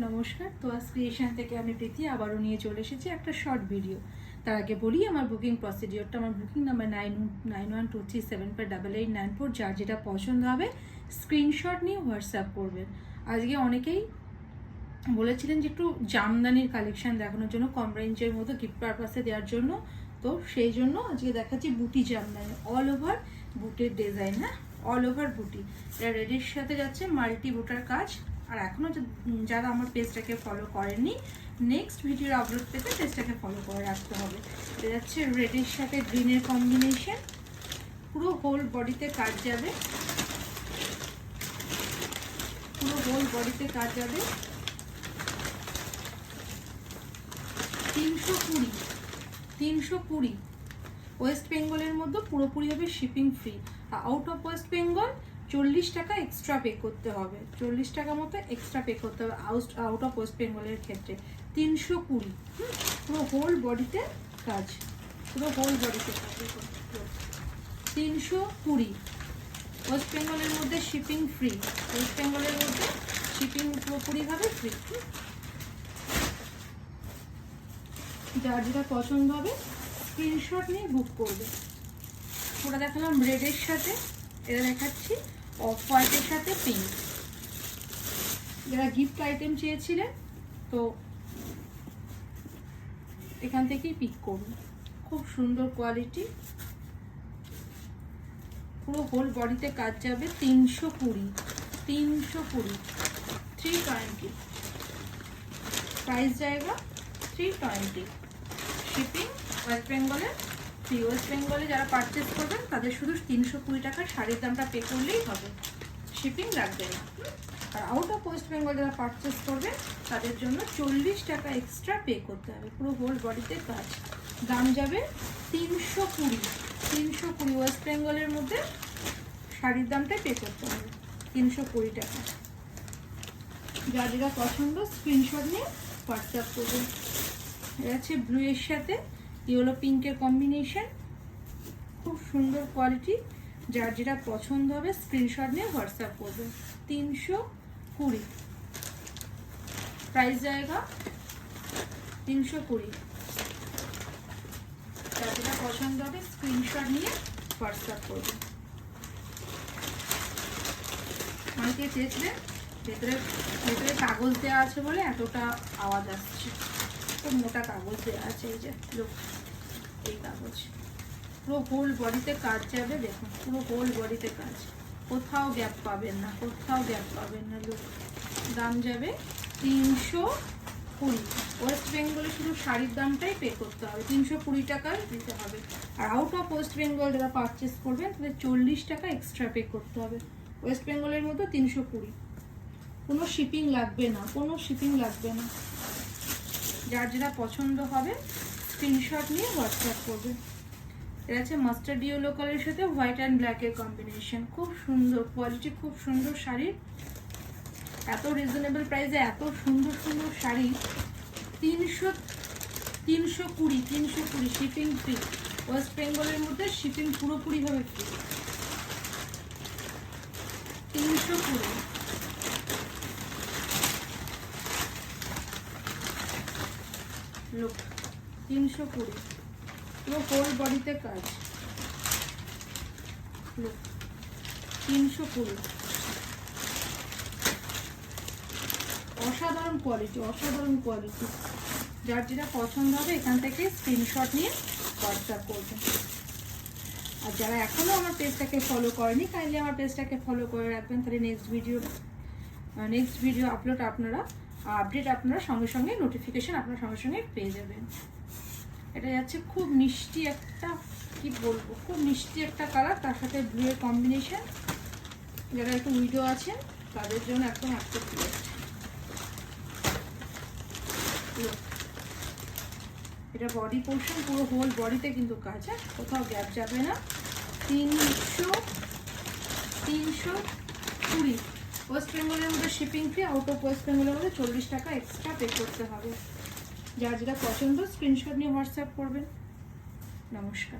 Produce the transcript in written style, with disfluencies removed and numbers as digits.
নমস্কার। তো আজ ক্রিয়েশন থেকে আমি প্রীতি আবারও নিয়ে চলে এসেছি একটা শর্ট ভিডিও। তার আগে বলি আমার বুকিং প্রসিডিওরটা। আমার বুকিং নাম্বার 9123758894। যার যেটা পছন্দ হবে স্ক্রিনশট নিয়ে হোয়াটসঅ্যাপ করবেন। আজকে অনেকেই বলেছিলেন যে একটু জামদানির কালেকশন দেখানোর জন্য, কম রেঞ্জের মতো গিফট পারপাসে দেওয়ার জন্য। তো সেই জন্য আজকে দেখাচ্ছি বুটি জামদানি, অল ওভার বুটের ডিজাইন। হ্যাঁ, অল ওভার বুটি। এটা রেডের সাথে যাচ্ছে মাল্টি বুটার কাজ। আর এখনও যারা আমার পেজটাকে ফলো করেননি, নেক্সট ভিডিওর আপলোড পেতে পেজটাকে ফলো করে রাখতে হবে। এটা যাচ্ছে রেডের সাথে গ্রিনের কম্বিনেশন, পুরো হোল বডিতে কাজ যাবে, পুরো হোল বডিতে কাজ যাবে। 320 ওয়েস্ট বেঙ্গলের মধ্যে পুরোপুরি হবে shipping free. Out of West Bengal 40 টাকা এক্সট্রা পে করতে হবে, 40 টাকা মতো এক্সট্রা পে করতে হবে আউট অফ ওয়েস্ট বেঙ্গলের ক্ষেত্রে। 320, পুরো হোল বডিতে কাজ, পুরো হোল বডিতে কাজ। 320 ওয়েস্ট বেঙ্গলের মধ্যে শিপিং ফ্রি, ওয়েস্ট বেঙ্গলের মধ্যে শিপিং পুরোপুরিভাবে ফ্রি। যার যেটা পছন্দ হবে স্ক্রিনশট নিয়ে বুক করবে। ওটা দেখালাম রেডের সাথে, এটা দেখাচ্ছি অফ হোয়াইটের সাথে পিঙ্ক। যারা গিফট আইটেম চেয়েছিলেন তো এখান থেকেই পিক করুন। খুব সুন্দর কোয়ালিটি, পুরো হোল বডিতে কাজ যাবে। 320, 320 প্রাইস জায়গা 320। শিপিং ওয়েস্ট বেঙ্গলে ফ্রি। ওয়েস্ট বেঙ্গলে যারা পারচেস করবেন তাদের শুধু 320 টাকার শাড়ির দামটা পে করলেই হবে, শিপিং লাগবে না। আর আউট অফ ওয়েস্ট বেঙ্গল যারা পারচেস করবেন তাদের জন্য 40 টাকা এক্সট্রা পে করতে হবে। পুরো হোল বডিতে কাজ, দাম যাবে 320। ওয়েস্ট বেঙ্গলের মধ্যে শাড়ির দামটাই পে করতে হবে 320 টাকা। যা যেটা পছন্দ স্ক্রিনশট নিয়ে হোয়াটসঅ্যাপ করবেন। এটা হচ্ছে ব্লু এর সাথে ইয়েলো পিঙ্কের কম্বিনেশন, খুব সুন্দর কোয়ালিটি। যার যেটা পছন্দ হবে স্ক্রিনশট নিয়ে হোয়াটসঅ্যাপ করবেন। 320 প্রাইস জায়গা 320। যার যেটা পছন্দ হবে স্ক্রিনশট নিয়ে হোয়াটসঅ্যাপ করবেন। অনেকে চেয়েছিলেন, ভেতরে কাগজ দেওয়া আছে বলে এতটা আওয়াজ আসছে। খুব মোটা কাগজ দেওয়া আছে, এই যে লোক, এই কাগজ। পুরো হোল বডিতে কাজ যাবে, দেখুন পুরো হোল বডিতে কাজ, কোথাও গ্যাপ পাবেন না, কোথাও গ্যাপ পাবেন না লোক। দাম যাবে 320। ওয়েস্ট বেঙ্গলে শুধু শাড়ির দামটাই পে করতে হবে, 320 টাকায় দিতে হবে। আর আউট অফ ওয়েস্ট বেঙ্গল যারা পারচেস করবেন তাদের 40 টাকা এক্সট্রা পে করতে হবে। ওয়েস্ট বেঙ্গলের মধ্যে 320, কোনো শিপিং লাগবে না, কোনো শিপিং লাগবে না। যার যেটা পছন্দ হবে স্ক্রিনশট নিয়ে হোয়াটসঅ্যাপ করবে। এটা আছে মাস্টার্ড ইয়েলো কালারের সাথে হোয়াইট অ্যান্ড ব্ল্যাকের কম্বিনেশন, খুব সুন্দর কোয়ালিটি, খুব সুন্দর শাড়ি। এত রিজনেবল প্রাইসে এত সুন্দর সুন্দর শাড়ি। 320 shipping free. ওয়েস্ট বেঙ্গলের মধ্যে শিপিং পুরোপুরিভাবে ফ্রি। 320 লোক, 320 পুরো হোল বডিতে কাজ, লোক 320। অসাধারণ কোয়ালিটি, অসাধারণ কোয়ালিটি। যার যেটা পছন্দ হবে এখান থেকে স্ক্রিনশট নিয়ে হোয়াটসঅ্যাপ করবেন। আর যারা এখনো আমার পেজটাকে ফলো করেনি কাইন্ডলি আমার পেজটাকে ফলো করে রাখবেন, তাহলে নেক্সট ভিডিও আপলোড আপনারা আপডেট আপনারা সঙ্গে সঙ্গে নোটিফিকেশন আপনারা সঙ্গে সঙ্গে পেয়ে যাবেন। এটা যাচ্ছে খুব মিষ্টি একটা, কি বলবো, খুব মিষ্টি একটা কালার, তার সাথে ব্লু এর কম্বিনেশন। যারা একটু উইডো আছেন তাদের জন্য একদম অ্যাপ্রোপ্রিয়েট। এটা বডি পোর্শন, পুরো হোল বডিতে কিন্তু কাজ, কোথাও গ্যাপ যাবে না। 320 ওয়েস্ট বেঙ্গলের মধ্যে shipping free. Out of West বেঙ্গলের মধ্যে 40 টাকা এক্সট্রা পে করতে হবে। যার যেটা পছন্দ স্ক্রিনশট নিয়ে হোয়াটসঅ্যাপ করবেন। নমস্কার।